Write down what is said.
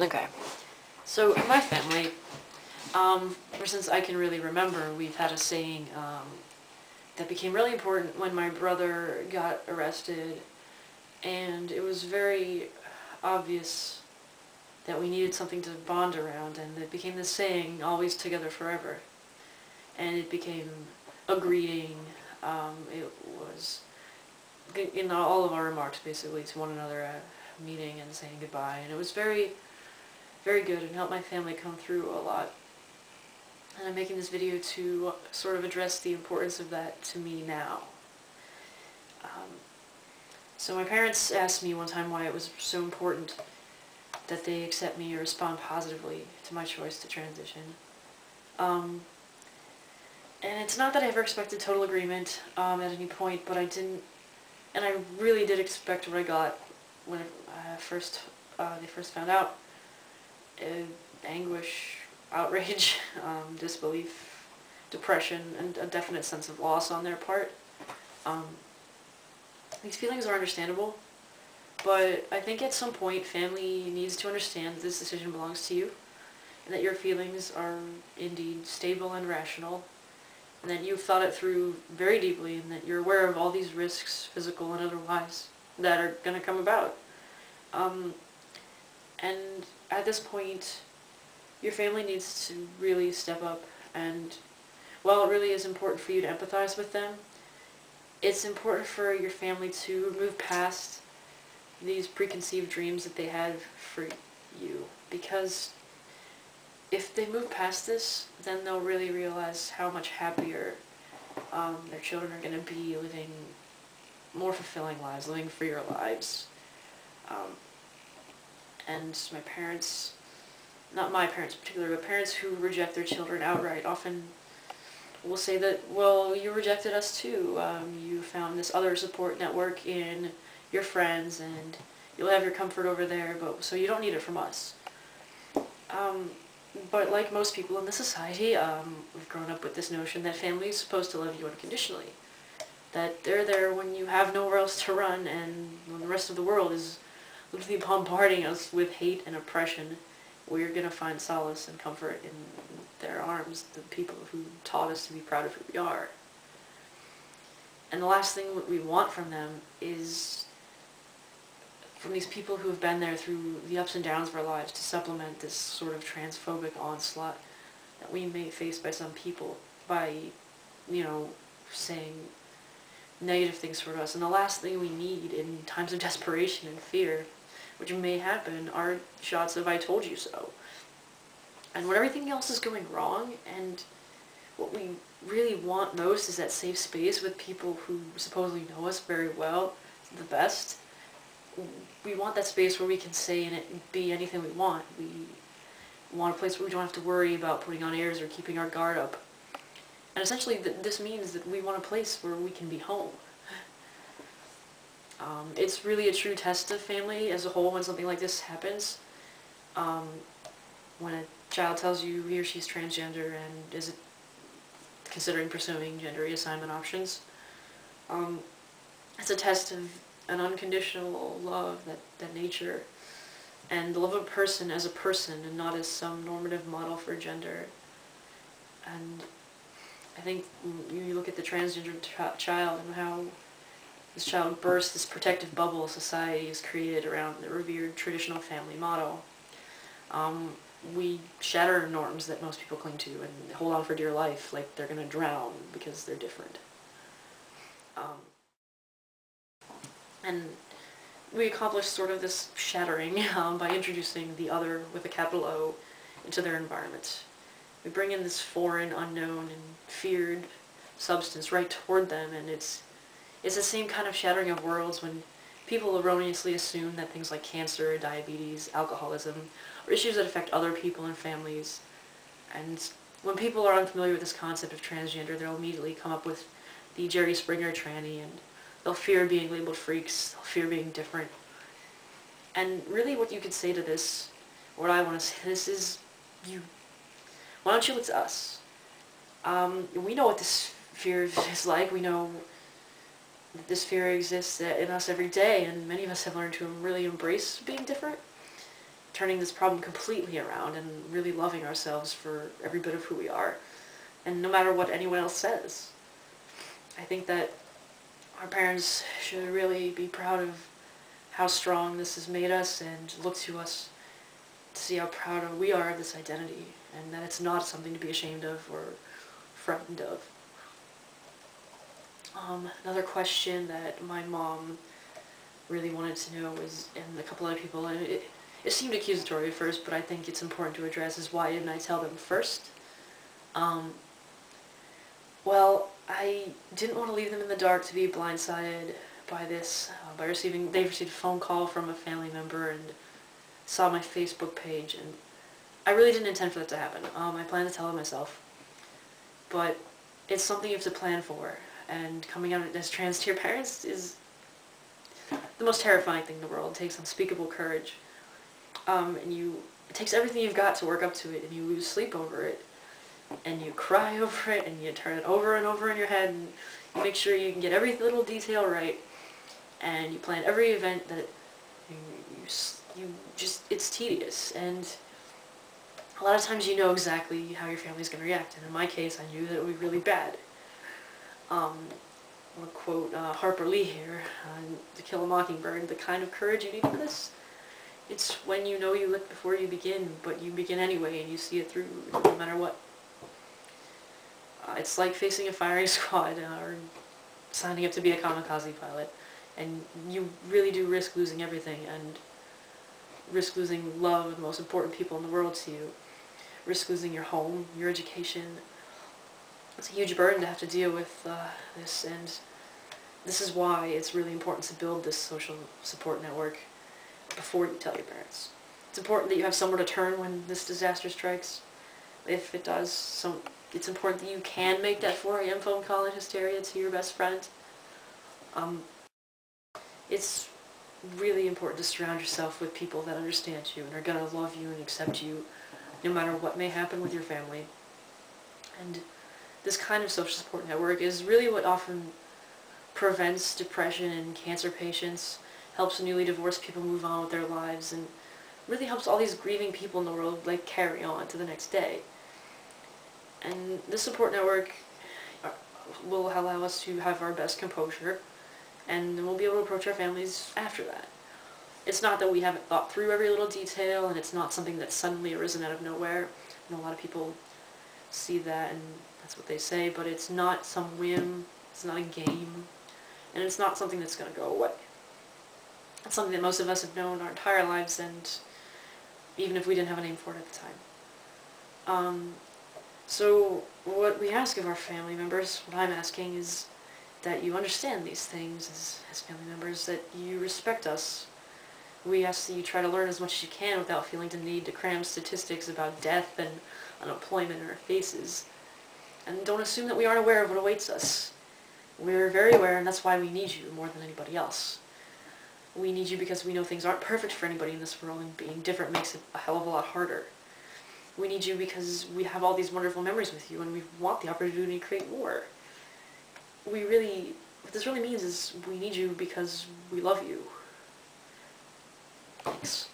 Okay, so in my family, ever since I can really remember, we've had a saying that became really important when my brother got arrested, and it was very obvious that we needed something to bond around, and it became this saying, always together forever. And it became a greeting. It was in all of our remarks, basically, to one another at meeting and saying goodbye, and it was very, very good and helped my family come through a lot. And I'm making this video to sort of address the importance of that to me now. So my parents asked me one time why it was so important that they accept me or respond positively to my choice to transition. And it's not that I ever expected total agreement at any point, but I didn't, and I really did expect what I got when they first found out. Anguish, outrage, disbelief, depression, and a definite sense of loss on their part. These feelings are understandable, but I think at some point family needs to understand that this decision belongs to you, and that your feelings are indeed stable and rational, and that you've thought it through very deeply, and that you're aware of all these risks, physical and otherwise, that are going to come about. And at this point, your family needs to really step up, and while it really is important for you to empathize with them, it's important for your family to move past these preconceived dreams that they have for you, because if they move past this, then they'll really realize how much happier their children are going to be living more fulfilling lives, living freer lives. And my parents, not my parents in particular, but parents who reject their children outright often will say that, well, you rejected us too. You found this other support network in your friends, and you'll have your comfort over there, but so you don't need it from us. But like most people in this society, we've grown up with this notion that family is supposed to love you unconditionally. That they're there when you have nowhere else to run, and when the rest of the world is literally bombarding us with hate and oppression, we're going to find solace and comfort in their arms, the people who taught us to be proud of who we are. And the last thing we want from them is, from these people who have been there through the ups and downs of our lives, to supplement this sort of transphobic onslaught that we may face by some people by, saying negative things toward us. And the last thing we need in times of desperation and fear, which may happen, are shots of "I told you so." And when everything else is going wrong, and what we really want most is that safe space with people who supposedly know us very well, the best. We want that space where we can say and be anything we want. We want a place where we don't have to worry about putting on airs or keeping our guard up. And essentially this means that we want a place where we can be home. It's really a true test of family as a whole when something like this happens. When a child tells you he or she's transgender and is considering pursuing gender reassignment options, it's a test of an unconditional love, that nature, and the love of a person as a person and not as some normative model for gender. And I think you look at the transgender child and how this child bursts this protective bubble society has created around the revered traditional family model. We shatter norms that most people cling to and hold on for dear life like they're going to drown because they're different. And we accomplish sort of this shattering by introducing the other with a capital O into their environment. We bring in this foreign, unknown, and feared substance right toward them, and it's the same kind of shattering of worlds when people erroneously assume that things like cancer, diabetes, alcoholism are issues that affect other people and families. And when people are unfamiliar with this concept of transgender, they'll immediately come up with the Jerry Springer tranny, and they'll fear being labeled freaks, they'll fear being different. And really what you could say to this, what I want to say to this is, why don't you look to us? We know what this fear is like. We know that this fear exists in us every day, and many of us have learned to really embrace being different. turning this problem completely around and really loving ourselves for every bit of who we are, and no matter what anyone else says. I think that our parents should really be proud of how strong this has made us and look to us to see how proud we are of this identity, and that it's not something to be ashamed of or frightened of. Another question that my mom really wanted to know was, and a couple other people, and it seemed accusatory at first, but I think it's important to address, is why didn't I tell them first? Well, I didn't want to leave them in the dark to be blindsided by this, they received a phone call from a family member and saw my Facebook page, and I really didn't intend for that to happen. I planned to tell them myself, but it's something you have to plan for, and coming out as trans to your parents is the most terrifying thing in the world. It takes unspeakable courage, and it takes everything you've got to work up to it, and you lose sleep over it, and you cry over it, and you turn it over and over in your head, and you make sure you can get every little detail right, and you plan every event that it's tedious, and a lot of times you know exactly how your family's going to react, and in my case I knew that it would be really bad. I'll quote Harper Lee here, To Kill a Mockingbird, the kind of courage you need for this, it's when you know you look before you begin, but you begin anyway and you see it through no matter what. It's like facing a firing squad or signing up to be a kamikaze pilot, and you really do risk losing everything, and risk losing love of the most important people in the world to you, risk losing your home, your education. It's a huge burden to have to deal with this, and this is why it's really important to build this social support network before you tell your parents. It's important that you have somewhere to turn when this disaster strikes, if it does. So it's important that you can make that 4 a.m. phone call in hysteria to your best friend. It's really important to surround yourself with people that understand you and are going to love you and accept you no matter what may happen with your family. And this kind of social support network is really what often prevents depression in cancer patients, helps newly divorced people move on with their lives, and really helps all these grieving people in the world carry on to the next day. And this support network will allow us to have our best composure, and then we'll be able to approach our families after that. It's not that we haven't thought through every little detail, and it's not something that's suddenly arisen out of nowhere. I know a lot of people see that and that's what they say, but it's not some whim, it's not a game, and it's not something that's going to go away. It's something that most of us have known our entire lives, and even if we didn't have a name for it at the time. So what we ask of our family members, what I'm asking, is that you understand these things as family members, that you respect us. We ask that you try to learn as much as you can without feeling the need to cram statistics about death and unemployment in our faces. And don't assume that we aren't aware of what awaits us. We're very aware, and that's why we need you more than anybody else. We need you because we know things aren't perfect for anybody in this world, and being different makes it a hell of a lot harder. We need you because we have all these wonderful memories with you, and we want the opportunity to create more. What this really means is we need you because we love you. Thanks.